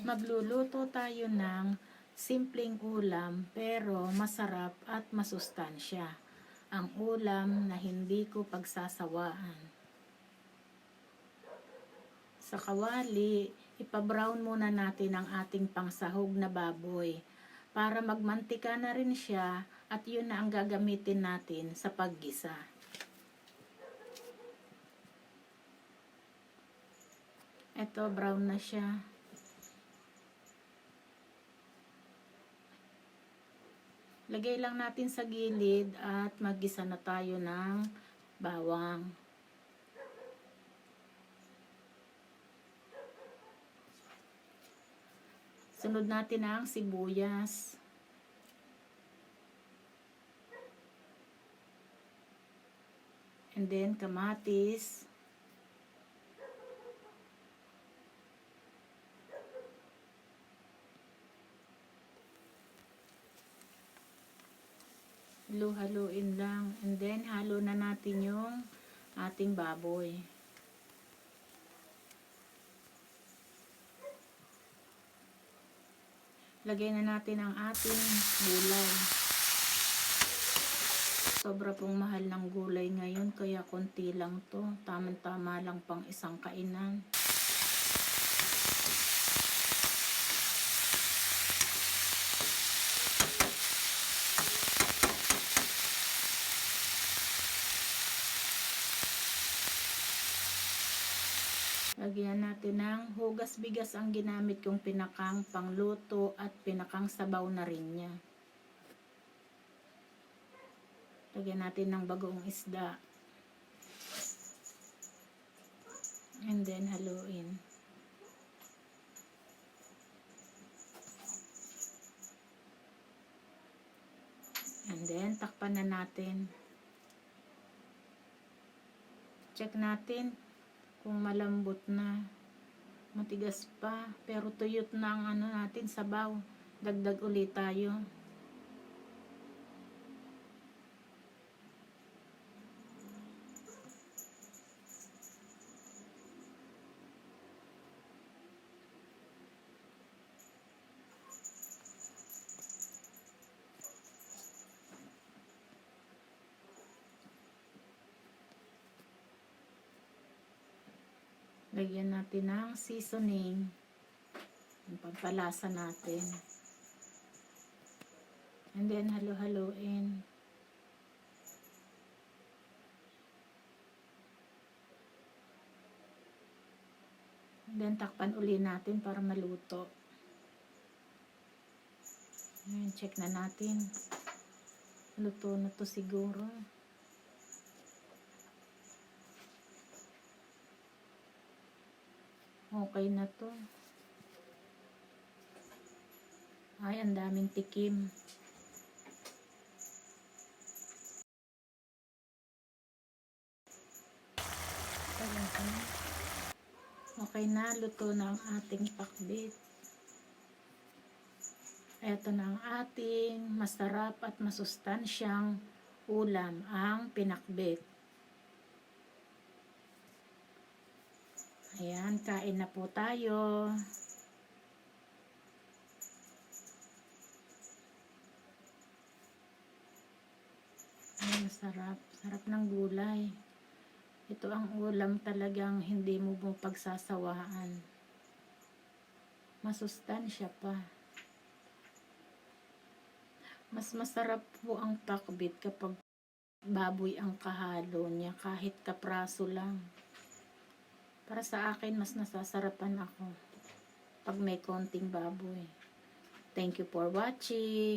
Magluluto tayo ng simpleng ulam pero masarap at masustansya. Ang ulam na hindi ko pagsasawaan. Sa kawali, ipabrown muna natin ang ating pangsahog na baboy para magmantika na rin siya at yun na ang gagamitin natin sa paggisa. Ito, brown na siya. Lagay lang natin sa gilid at maggisa na tayo ng bawang. Sunod natin ang sibuyas. And then kamatis. Haluin lang. And then, halo na natin yung ating baboy. Lagay na natin ang ating gulay. Sobra pong mahal ng gulay ngayon, kaya konti lang to. Tamang-tama lang pang isang kainan. Lagyan natin ng hugas bigas ang ginamit kong pinakang pangluto at pinakang sabaw na rin niya. Lagyan natin ng bagoong isda. And then haluin. And then takpan na natin. Check natin kung malambot na, matigas pa, pero tuyot na ang natin sabaw. Dagdag ulit tayo. Lagyan natin ng seasoning. Ang pampalasa natin. And then halo-haloin. And then takpan uli natin para maluto. Ayan, check na natin. Luto na to siguro. Okay na to. Ay, ang daming tikim. Okay na, luto na ang ating pakbit. Ito na ang ating masarap at masustansyang ulam, ang pinakbit. Ayan, kain na po tayo. Ay, masarap. Sarap ng gulay. Ito ang ulam talagang hindi mo pagsasawaan. Masustansya pa. Mas masarap po ang pakbit kapag baboy ang kahalo niya, kahit kapraso lang. Para sa akin, mas nasasarapan ako pag may konting baboy. Thank you for watching.